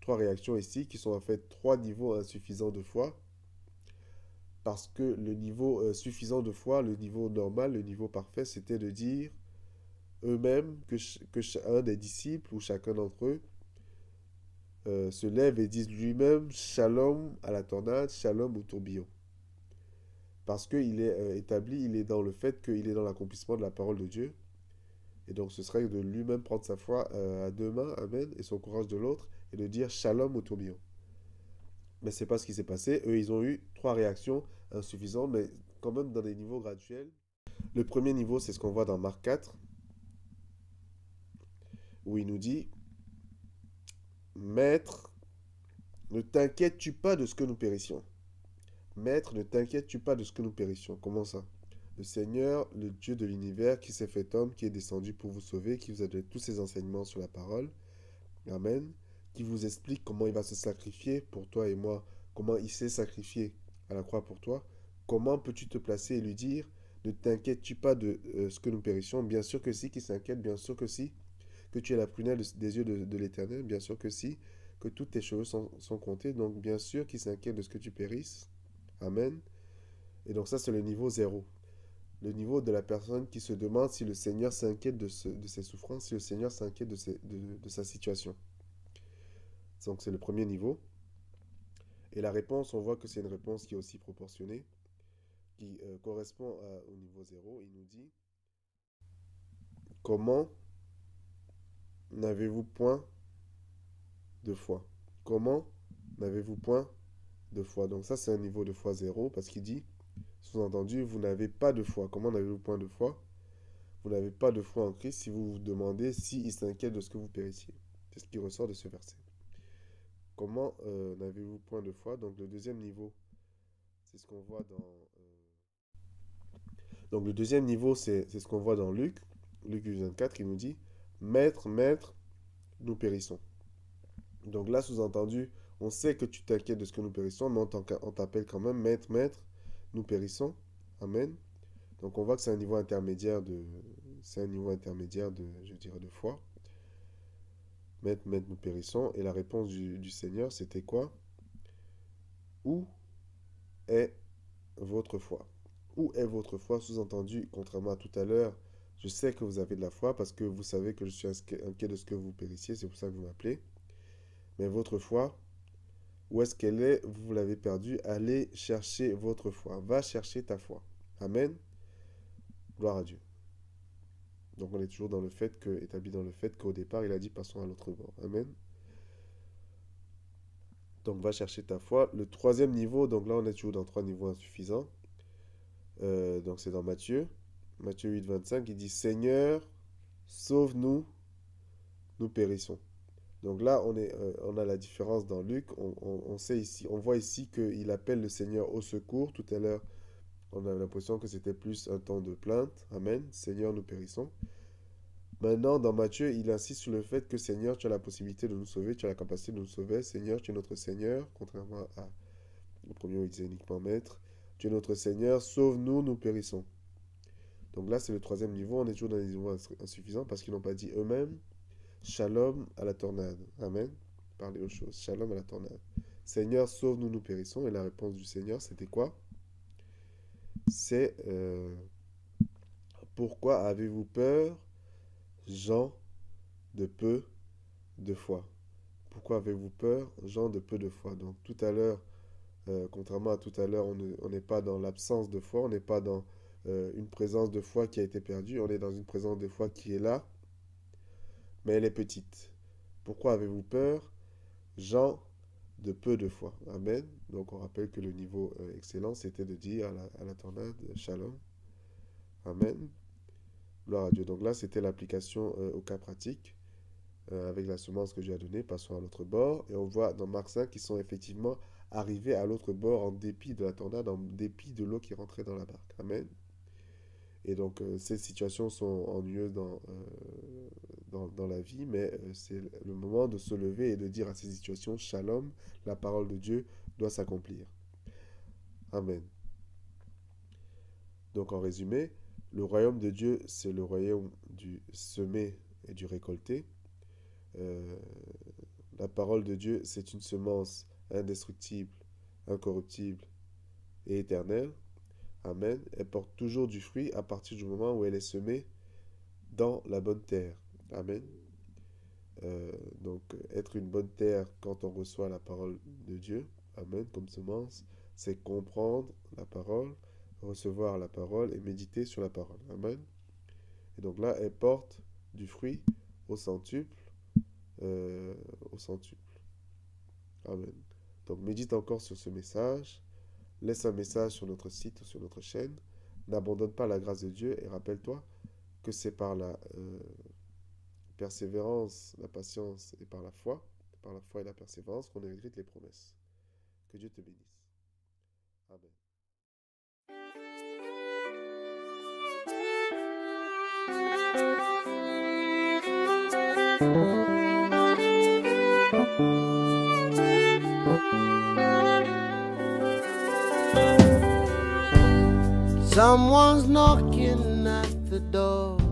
trois réactions ici qui sont en fait trois niveaux insuffisants de foi, parce que le niveau suffisant de foi, le niveau normal, le niveau parfait, c'était de dire eux-mêmes que un des disciples ou chacun d'entre eux se lève et dise lui-même shalom à la tornade, shalom au tourbillon. Parce qu'il est établi, il est dans le fait qu'il est dans l'accomplissement de la parole de Dieu. Et donc ce serait de lui-même prendre sa foi à deux mains, amen, et son courage de l'autre, et de dire shalom au tourbillon. Mais c'est pas ce qui s'est passé. Eux, ils ont eu trois réactions insuffisantes, mais quand même dans des niveaux graduels. Le premier niveau, c'est ce qu'on voit dans Marc 4, où il nous dit Maître, ne t'inquiètes-tu pas de ce que nous périssions? Maître, ne t'inquiètes-tu pas de ce que nous périssions? Comment ça? Le Seigneur, le Dieu de l'univers, qui s'est fait homme, qui est descendu pour vous sauver, qui vous a donné tous ses enseignements sur la parole. Amen. Qui vous explique comment il va se sacrifier pour toi et moi, comment il s'est sacrifié à la croix pour toi. Comment peux-tu te placer et lui dire, ne t'inquiètes-tu pas de ce que nous périssions? Bien sûr que si, qui s'inquiète, bien sûr que si, que tu es la prunelle des yeux de l'Éternel, bien sûr que si, que toutes tes cheveux sont comptés, donc bien sûr qu'il s'inquiète de ce que tu périsses. Amen. Et donc ça, c'est le niveau 0. Le niveau de la personne qui se demande si le Seigneur s'inquiète de ses souffrances, si le Seigneur s'inquiète de sa situation. Donc c'est le premier niveau. Et la réponse, on voit que c'est une réponse qui est aussi proportionnée, qui correspond au niveau 0. Il nous dit, comment n'avez-vous point de foi? Comment n'avez-vous point de foi? Donc ça, c'est un niveau de foi 0, parce qu'il dit, sous-entendu, vous n'avez pas de foi. Comment n'avez-vous point de foi? Vous n'avez pas de foi en Christ si vous vous demandez s'il s'inquiète de ce que vous périssiez. C'est ce qui ressort de ce verset. Comment n'avez-vous point de foi? Donc le deuxième niveau, c'est ce qu'on voit dans... Donc le deuxième niveau, c'est ce qu'on voit dans Luc. Luc 24, il nous dit, Maître, Maître, nous périssons. Donc là, sous-entendu, on sait que tu t'inquiètes de ce que nous périssons, mais on t'appelle quand même Maître, Maître, nous périssons. Amen. Donc on voit que c'est un niveau intermédiaire je dirais, de foi. Maître, Maître, nous périssons. Et la réponse du Seigneur, c'était quoi? Où est votre foi? Où est votre foi? Sous-entendu, contrairement à tout à l'heure, je sais que vous avez de la foi parce que vous savez que je suis inquiet de ce que vous périssiez, c'est pour ça que vous m'appelez. Mais votre foi, où est-ce qu'elle est? Vous l'avez perdue. Allez chercher votre foi. Va chercher ta foi. Amen. Gloire à Dieu. Donc on est toujours dans le fait que, établi dans le fait qu'au départ, il a dit passons à l'autre bord. Amen. Donc va chercher ta foi. Le troisième niveau, donc là on est toujours dans 3 niveaux insuffisants. Donc c'est dans Matthieu. Matthieu 8, 25, il dit Seigneur, sauve-nous, nous périssons. Donc là, on a la différence dans Luc. On sait ici, on voit ici qu'il appelle le Seigneur au secours. Tout à l'heure, on a l'impression que c'était plus un temps de plainte. Amen. Seigneur, nous périssons. Maintenant, dans Matthieu, il insiste sur le fait que Seigneur, tu as la possibilité de nous sauver, tu as la capacité de nous sauver. Seigneur, tu es notre Seigneur, contrairement au premier où il disait uniquement Maître. Tu es notre Seigneur, sauve-nous, nous périssons. Donc là, c'est le troisième niveau. On est toujours dans les niveaux insuffisants parce qu'ils n'ont pas dit eux-mêmes. Shalom à la tornade. Amen. Parlez aux choses. Shalom à la tornade. Seigneur, sauve-nous, nous périssons. Et la réponse du Seigneur, c'était quoi? C'est pourquoi avez-vous peur, gens de peu de foi? Pourquoi avez-vous peur, gens de peu de foi? Donc tout à l'heure, contrairement à tout à l'heure, on n'est pas dans l'absence de foi, on n'est pas dans une présence de foi qui a été perdue, on est dans une présence de foi qui est là, mais elle est petite. Pourquoi avez-vous peur, gens de peu de foi? Amen. Donc on rappelle que le niveau excellent, c'était de dire à la tornade, Shalom. Amen. Gloire à Dieu. Donc là, c'était l'application au cas pratique. Avec la semence que Dieu a donnée, passons à l'autre bord. Et on voit dans Marc 5 qu'ils sont effectivement arrivés à l'autre bord en dépit de la tornade, en dépit de l'eau qui rentrait dans la barque. Amen. Et donc, ces situations sont ennuyeuses dans la vie, mais c'est le moment de se lever et de dire à ces situations, Shalom, la parole de Dieu doit s'accomplir. Amen. Donc, en résumé, le royaume de Dieu, c'est le royaume du semé et du récolté. La parole de Dieu, c'est une semence indestructible, incorruptible et éternelle. Amen. Elle porte toujours du fruit à partir du moment où elle est semée dans la bonne terre. Amen. Donc, être une bonne terre quand on reçoit la parole de Dieu, Amen, comme semence, c'est comprendre la parole, recevoir la parole et méditer sur la parole. Amen. Et donc là, elle porte du fruit au centuple. Au centuple. Amen. Donc médite encore sur ce message. Laisse un message sur notre site ou sur notre chaîne. N'abandonne pas la grâce de Dieu et rappelle-toi que c'est par la persévérance, la patience et par la foi et la persévérance qu'on hérite les promesses. Que Dieu te bénisse. Amen. Someone's knocking at the door.